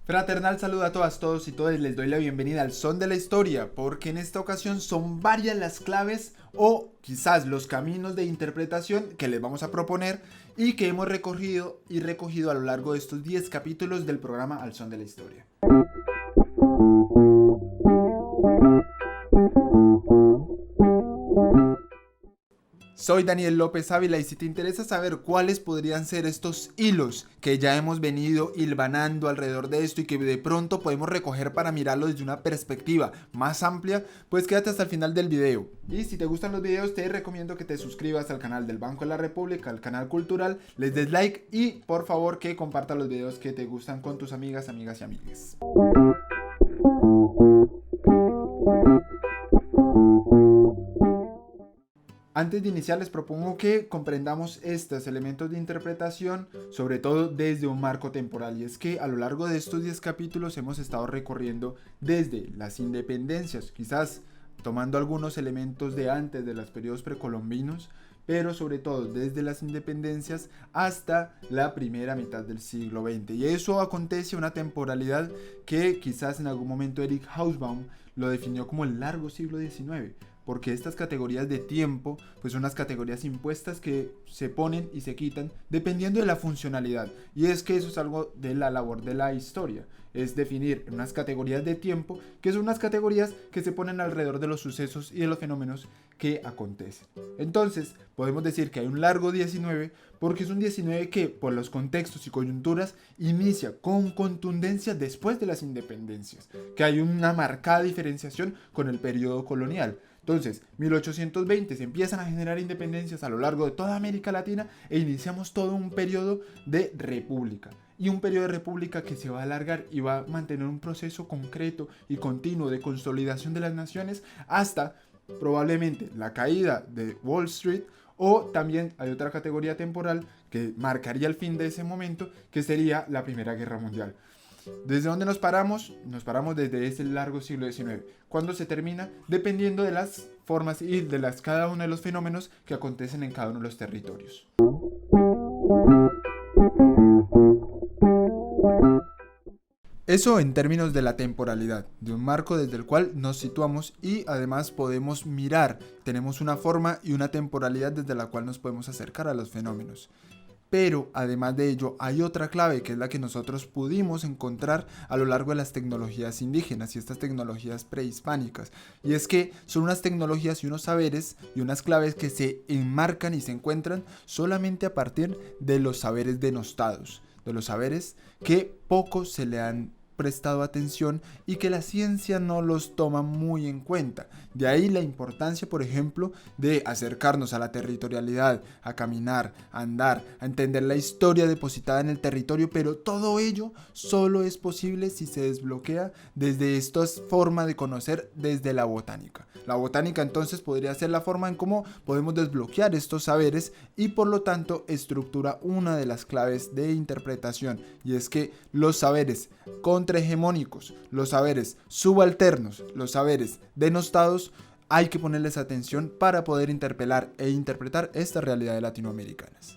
Fraternal saludo a todas, todos y todas, les doy la bienvenida al Son de la Historia, porque en esta ocasión son varias las claves o quizás los caminos de interpretación que les vamos a proponer y que hemos recorrido y recogido a lo largo de estos 10 capítulos del programa Al Son de la Historia. Soy Daniel López Ávila y si te interesa saber cuáles podrían ser estos hilos que ya hemos venido hilvanando alrededor de esto y que de pronto podemos recoger para mirarlo desde una perspectiva más amplia, pues quédate hasta el final del video. Y si te gustan los videos te recomiendo que te suscribas al canal del Banco de la República, al canal cultural, les des like y por favor que compartas los videos que te gustan con tus amigas y amigues. Antes de iniciar les propongo que comprendamos estos elementos de interpretación, sobre todo desde un marco temporal, y es que a lo largo de estos 10 capítulos hemos estado recorriendo desde las independencias, quizás tomando algunos elementos de antes de los periodos precolombinos, pero sobre todo desde las independencias hasta la primera mitad del siglo XX. Y eso acontece a una temporalidad que quizás en algún momento Eric Hobsbawm lo definió como el largo siglo XIX. Porque estas categorías de tiempo pues son unas categorías impuestas que se ponen y se quitan dependiendo de la funcionalidad. Y es que eso es algo de la labor de la historia, es definir unas categorías de tiempo que son unas categorías que se ponen alrededor de los sucesos y de los fenómenos que acontecen. Entonces podemos decir que hay un largo 19 porque es un 19 que por los contextos y coyunturas inicia con contundencia después de las independencias, que hay una marcada diferenciación con el periodo colonial. Entonces, 1820 se empiezan a generar independencias a lo largo de toda América Latina e iniciamos todo un periodo de república. Y un periodo de república que se va a alargar y va a mantener un proceso concreto y continuo de consolidación de las naciones hasta probablemente la caída de Wall Street, o también hay otra categoría temporal que marcaría el fin de ese momento, que sería la Primera Guerra Mundial. ¿Desde dónde nos paramos? Nos paramos desde ese largo siglo XIX. ¿Cuándo se termina? Dependiendo de las formas y de cada uno de los fenómenos que acontecen en cada uno de los territorios. Eso en términos de la temporalidad, de un marco desde el cual nos situamos y además podemos mirar, tenemos una forma y una temporalidad desde la cual nos podemos acercar a los fenómenos. Pero además de ello hay otra clave que es la que nosotros pudimos encontrar a lo largo de las tecnologías indígenas y estas tecnologías prehispánicas, y es que son unas tecnologías y unos saberes y unas claves que se enmarcan y se encuentran solamente a partir de los saberes denostados, de los saberes que poco se le han prestado atención y que la ciencia no los toma muy en cuenta. De ahí la importancia, por ejemplo, de acercarnos a la territorialidad, a caminar, a andar, a entender la historia depositada en el territorio, pero todo ello solo es posible si se desbloquea desde esta forma de conocer desde la botánica. La botánica entonces podría ser la forma en cómo podemos desbloquear estos saberes y por lo tanto estructura una de las claves de interpretación, y es que los saberes contrahegemónicos, los saberes subalternos, los saberes denostados, hay que ponerles atención para poder interpelar e interpretar esta realidad de latinoamericanas.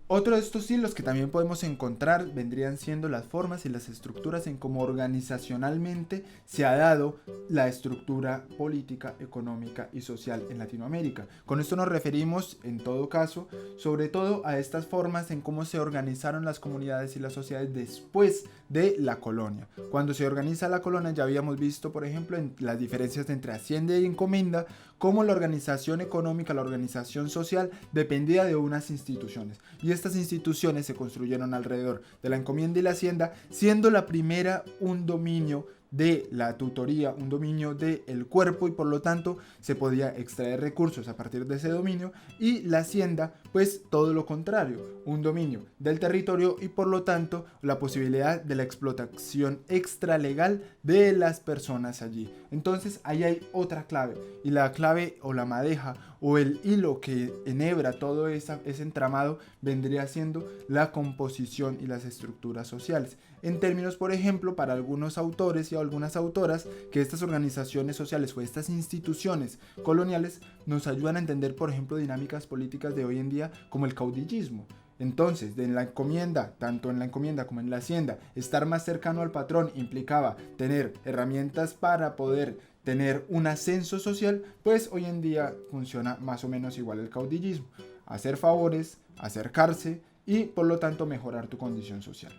Otro de estos hilos que también podemos encontrar vendrían siendo las formas y las estructuras en cómo organizacionalmente se ha dado la estructura política, económica y social en Latinoamérica. Con esto nos referimos, en todo caso, sobre todo a estas formas en cómo se organizaron las comunidades y las sociedades después de la colonia. Cuando se organiza la colonia ya habíamos visto, por ejemplo, en las diferencias entre hacienda y encomienda, cómo la organización económica, la organización social dependía de unas instituciones. Y estas instituciones se construyeron alrededor de la encomienda y la hacienda, siendo la primera un dominio de la tutoría, un dominio del cuerpo, y por lo tanto se podía extraer recursos a partir de ese dominio, y la hacienda pues todo lo contrario, un dominio del territorio y por lo tanto la posibilidad de la explotación extralegal de las personas allí. Entonces ahí hay otra clave, y la clave o la madeja o el hilo que enhebra todo ese entramado vendría siendo la composición y las estructuras sociales. En términos, por ejemplo, para algunos autores y algunas autoras, que estas organizaciones sociales o estas instituciones coloniales nos ayudan a entender, por ejemplo, dinámicas políticas de hoy en día como el caudillismo. Entonces, en la encomienda, tanto en la encomienda como en la hacienda, estar más cercano al patrón implicaba tener herramientas para poder tener un ascenso social, pues hoy en día funciona más o menos igual el caudillismo. Hacer favores, acercarse y por lo tanto mejorar tu condición social.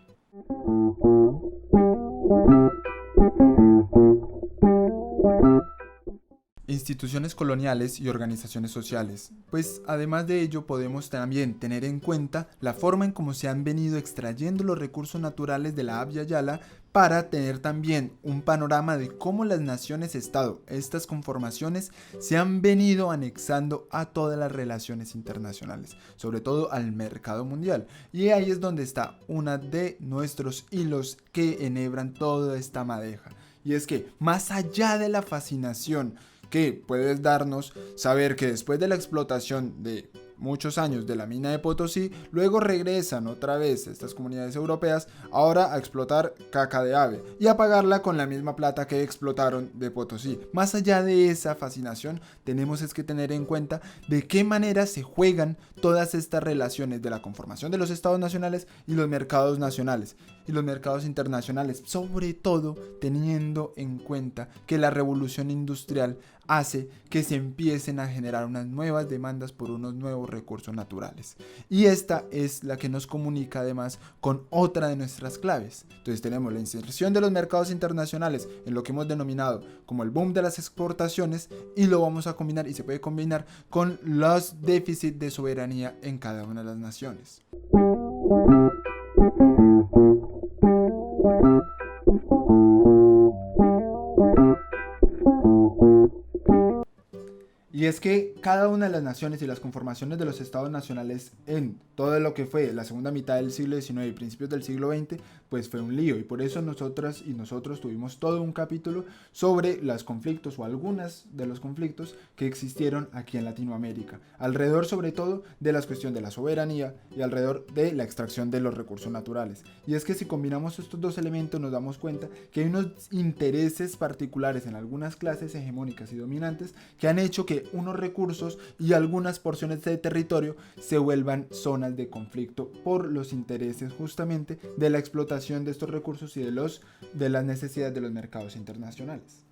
Instituciones coloniales y organizaciones sociales. Pues además de ello podemos también tener en cuenta la forma en cómo se han venido extrayendo los recursos naturales de la Abya Yala para tener también un panorama de cómo las naciones-estado, estas conformaciones, se han venido anexando a todas las relaciones internacionales, sobre todo al mercado mundial. Y ahí es donde está una de nuestros hilos que enhebran toda esta madeja. Y es que más allá de la fascinación que puedes darnos saber que después de la explotación de muchos años de la mina de Potosí, luego regresan otra vez estas comunidades europeas ahora a explotar caca de ave y a pagarla con la misma plata que explotaron de Potosí. Más allá de esa fascinación, tenemos es que tener en cuenta de qué manera se juegan todas estas relaciones de la conformación de los estados nacionales y los mercados nacionales y los mercados internacionales, sobre todo teniendo en cuenta que la revolución industrial hace que se empiecen a generar unas nuevas demandas por unos nuevos recursos naturales. Y esta es la que nos comunica además con otra de nuestras claves. Entonces tenemos la inserción de los mercados internacionales en lo que hemos denominado como el boom de las exportaciones, y lo vamos a combinar y se puede combinar con los déficits de soberanía en cada una de las naciones. Y es que cada una de las naciones y las conformaciones de los estados nacionales en todo lo que fue la segunda mitad del siglo XIX y principios del siglo XX, pues fue un lío, y por eso nosotras y nosotros tuvimos todo un capítulo sobre los conflictos o algunas de los conflictos que existieron aquí en Latinoamérica, alrededor sobre todo de la cuestión de la soberanía y alrededor de la extracción de los recursos naturales. Y es que si combinamos estos dos elementos nos damos cuenta que hay unos intereses particulares en algunas clases hegemónicas y dominantes que han hecho que unos recursos y algunas porciones de territorio se vuelvan zonas de conflicto por los intereses justamente de la explotación de estos recursos y de las necesidades de los mercados internacionales.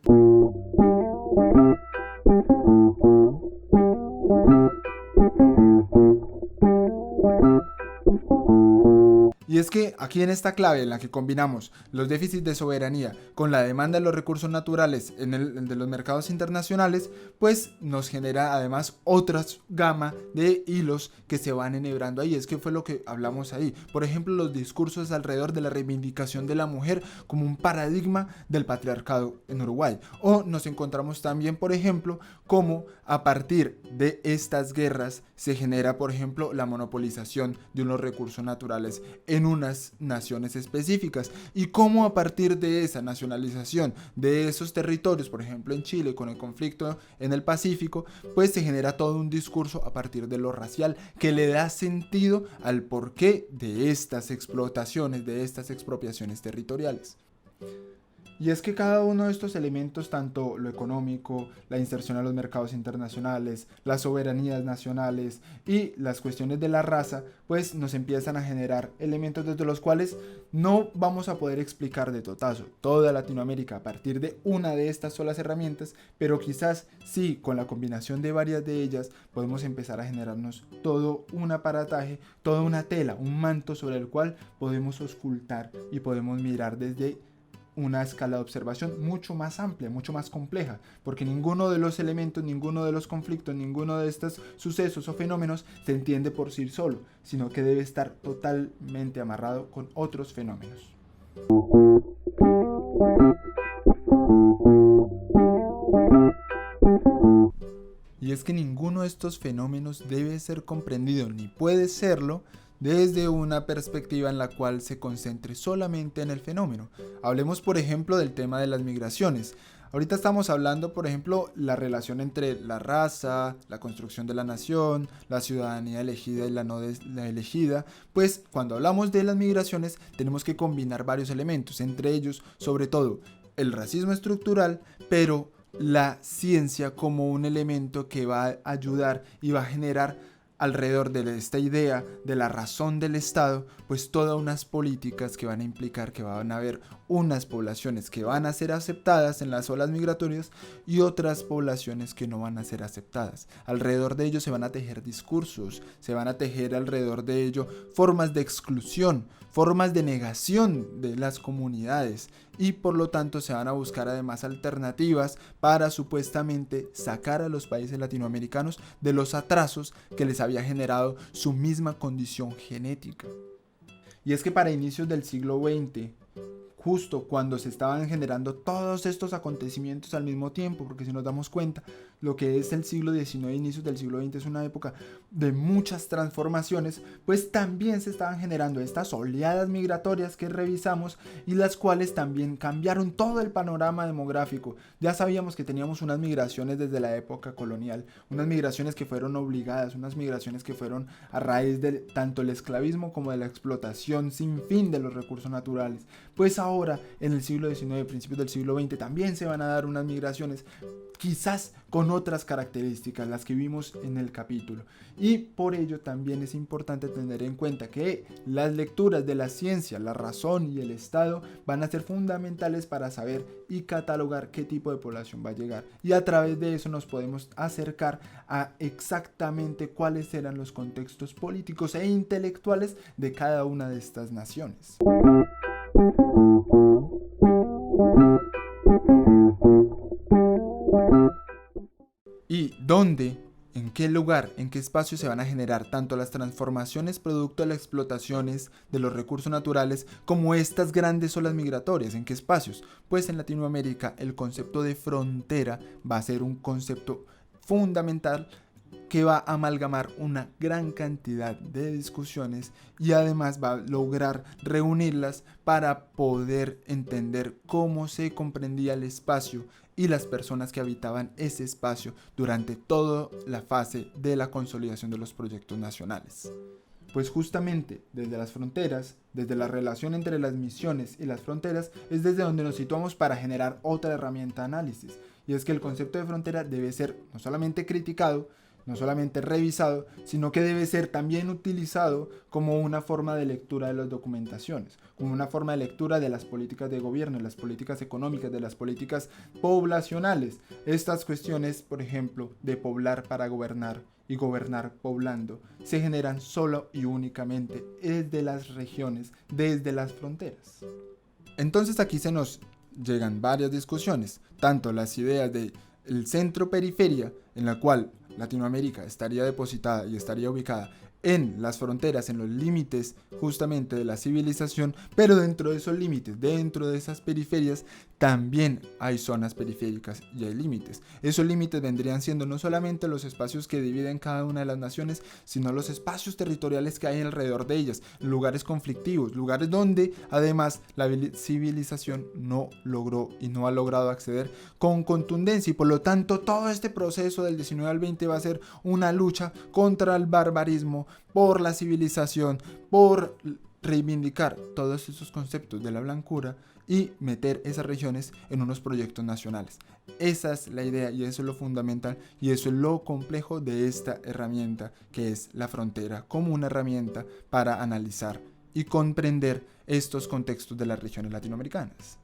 Y es que aquí en esta clave en la que combinamos los déficits de soberanía con la demanda de los recursos naturales de los mercados internacionales, pues nos genera además otra gama de hilos que se van enhebrando ahí. Es que fue lo que hablamos ahí. Por ejemplo, los discursos alrededor de la reivindicación de la mujer como un paradigma del patriarcado en Uruguay. O nos encontramos también, por ejemplo, cómo a partir de estas guerras se genera, por ejemplo, la monopolización de unos recursos naturales en unas naciones específicas, y cómo a partir de esa nacionalización de esos territorios, por ejemplo en Chile con el conflicto en el Pacífico, pues se genera todo un discurso a partir de lo racial que le da sentido al porqué de estas explotaciones, de estas expropiaciones territoriales. Y es que cada uno de estos elementos, tanto lo económico, la inserción a los mercados internacionales, las soberanías nacionales y las cuestiones de la raza, pues nos empiezan a generar elementos desde los cuales no vamos a poder explicar de totazo toda Latinoamérica a partir de una de estas solas herramientas, pero quizás sí, con la combinación de varias de ellas, podemos empezar a generarnos todo un aparataje, toda una tela, un manto sobre el cual podemos auscultar y podemos mirar desde una escala de observación mucho más amplia, mucho más compleja, porque ninguno de los elementos, ninguno de los conflictos, ninguno de estos sucesos o fenómenos se entiende por sí solo, sino que debe estar totalmente amarrado con otros fenómenos. Y es que ninguno de estos fenómenos debe ser comprendido ni puede serlo desde una perspectiva en la cual se concentre solamente en el fenómeno. Hablemos, por ejemplo, del tema de las migraciones. Ahorita estamos hablando, por ejemplo, la relación entre la raza, la construcción de la nación, la ciudadanía elegida y la no la elegida. Pues cuando hablamos de las migraciones tenemos que combinar varios elementos, entre ellos, sobre todo, el racismo estructural, pero la ciencia como un elemento que va a ayudar y va a generar alrededor de esta idea de la razón del Estado, pues todas unas políticas que van a implicar que van a haber unas poblaciones que van a ser aceptadas en las olas migratorias y otras poblaciones que no van a ser aceptadas. Alrededor de ello se van a tejer discursos, se van a tejer alrededor de ello formas de exclusión, formas de negación de las comunidades y por lo tanto se van a buscar además alternativas para supuestamente sacar a los países latinoamericanos de los atrasos que les había generado su misma condición genética. Y es que para inicios del siglo XX, justo cuando se estaban generando todos estos acontecimientos al mismo tiempo, porque si nos damos cuenta, lo que es el siglo XIX, inicios del siglo XX, es una época de muchas transformaciones, pues también se estaban generando estas oleadas migratorias que revisamos y las cuales también cambiaron todo el panorama demográfico. Ya sabíamos que teníamos unas migraciones desde la época colonial, unas migraciones que fueron obligadas, unas migraciones que fueron a raíz de tanto el esclavismo como de la explotación sin fin de los recursos naturales. Pues ahora, en el siglo XIX, principios del siglo XX, también se van a dar unas migraciones, quizás con otras características, las que vimos en el capítulo. Y por ello también es importante tener en cuenta que las lecturas de la ciencia, la razón y el Estado van a ser fundamentales para saber y catalogar qué tipo de población va a llegar. Y a través de eso nos podemos acercar a exactamente cuáles eran los contextos políticos e intelectuales de cada una de estas naciones. ¿Y dónde, en qué lugar, en qué espacio se van a generar tanto las transformaciones producto de las explotaciones de los recursos naturales como estas grandes olas migratorias? ¿En qué espacios? Pues en Latinoamérica el concepto de frontera va a ser un concepto fundamental que va a amalgamar una gran cantidad de discusiones y además va a lograr reunirlas para poder entender cómo se comprendía el espacio y las personas que habitaban ese espacio durante toda la fase de la consolidación de los proyectos nacionales. Pues justamente desde las fronteras, desde la relación entre las misiones y las fronteras, es desde donde nos situamos para generar otra herramienta de análisis. Y es que el concepto de frontera debe ser no solamente criticado, no solamente revisado, sino que debe ser también utilizado como una forma de lectura de las documentaciones, como una forma de lectura de las políticas de gobierno, de las políticas económicas, de las políticas poblacionales. Estas cuestiones, por ejemplo, de poblar para gobernar y gobernar poblando, se generan solo y únicamente desde las regiones, desde las fronteras. Entonces aquí se nos llegan varias discusiones, tanto las ideas de el centro-periferia, en la cual Latinoamérica estaría depositada y estaría ubicada en las fronteras, en los límites justamente de la civilización, pero dentro de esos límites, dentro de esas periferias, también hay zonas periféricas y hay límites. Esos límites vendrían siendo no solamente los espacios que dividen cada una de las naciones, sino los espacios territoriales que hay alrededor de ellas, lugares conflictivos, lugares donde además la civilización no logró y no ha logrado acceder con contundencia, y por lo tanto todo este proceso del 19 al 20 va a ser una lucha contra el barbarismo, por la civilización, por reivindicar todos esos conceptos de la blancura y meter esas regiones en unos proyectos nacionales. Esa es la idea y eso es lo fundamental y eso es lo complejo de esta herramienta que es la frontera, como una herramienta para analizar y comprender estos contextos de las regiones latinoamericanas.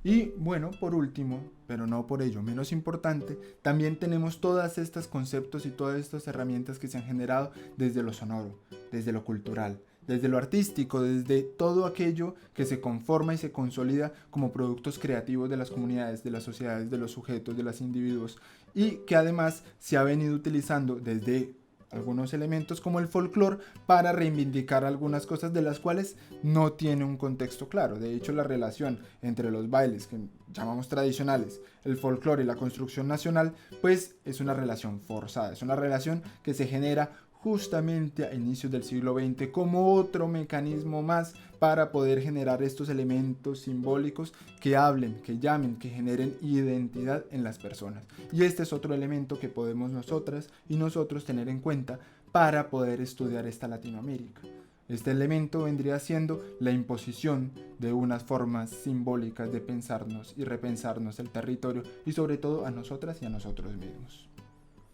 Y bueno, por último, pero no por ello menos importante, también tenemos todas estos conceptos y todas estas herramientas que se han generado desde lo sonoro, desde lo cultural, desde lo artístico, desde todo aquello que se conforma y se consolida como productos creativos de las comunidades, de las sociedades, de los sujetos, de los individuos, y que además se ha venido utilizando desde algunos elementos como el folclore para reivindicar algunas cosas de las cuales no tiene un contexto claro. De hecho, la relación entre los bailes que llamamos tradicionales, el folclore y la construcción nacional, pues es una relación forzada, es una relación que se genera justamente a inicios del siglo XX como otro mecanismo más para poder generar estos elementos simbólicos que hablen, que llamen, que generen identidad en las personas. Y este es otro elemento que podemos nosotras y nosotros tener en cuenta para poder estudiar esta Latinoamérica. Este elemento vendría siendo la imposición de unas formas simbólicas de pensarnos y repensarnos el territorio y sobre todo a nosotras y a nosotros mismos.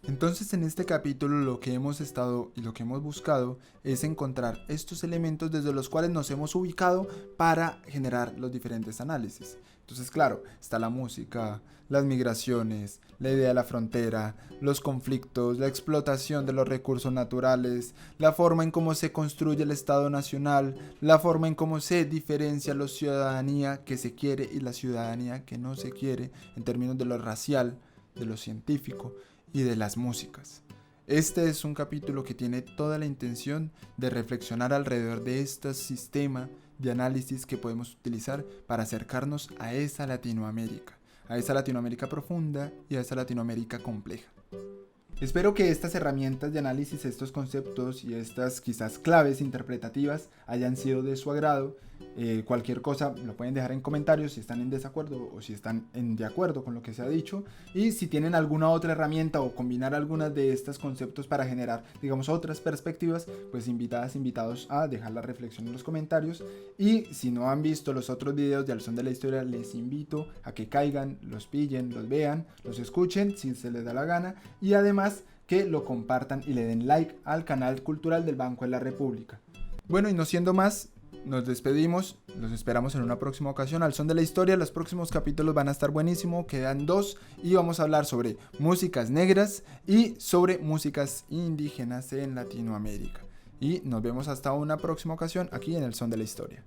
Entonces en este capítulo lo que hemos estado y lo que hemos buscado es encontrar estos elementos desde los cuales nos hemos ubicado para generar los diferentes análisis. Entonces claro, está la música, las migraciones, la idea de la frontera, los conflictos, la explotación de los recursos naturales, la forma en cómo se construye el Estado Nacional, la forma en cómo se diferencia la ciudadanía que se quiere y la ciudadanía que no se quiere en términos de lo racial, de lo científico y de las músicas. Este es un capítulo que tiene toda la intención de reflexionar alrededor de este sistema de análisis que podemos utilizar para acercarnos a esa Latinoamérica profunda y a esa Latinoamérica compleja. Espero que estas herramientas de análisis, estos conceptos y estas quizás claves interpretativas hayan sido de su agrado. Cualquier cosa lo pueden dejar en comentarios si están en desacuerdo o si están de acuerdo con lo que se ha dicho, y si tienen alguna otra herramienta o combinar algunas de estos conceptos para generar, digamos, otras perspectivas, pues invitados a dejar la reflexión en los comentarios. Y si no han visto los otros videos de Al Son de la Historia, les invito a que caigan, los pillen, los vean, los escuchen si se les da la gana, y además que lo compartan y le den like al canal cultural del Banco de la República. Bueno, y no siendo más, nos despedimos, los esperamos en una próxima ocasión. Al Son de la Historia, los próximos capítulos van a estar buenísimos, quedan 2 y vamos a hablar sobre músicas negras y sobre músicas indígenas en Latinoamérica. Y nos vemos hasta una próxima ocasión aquí en El Son de la Historia.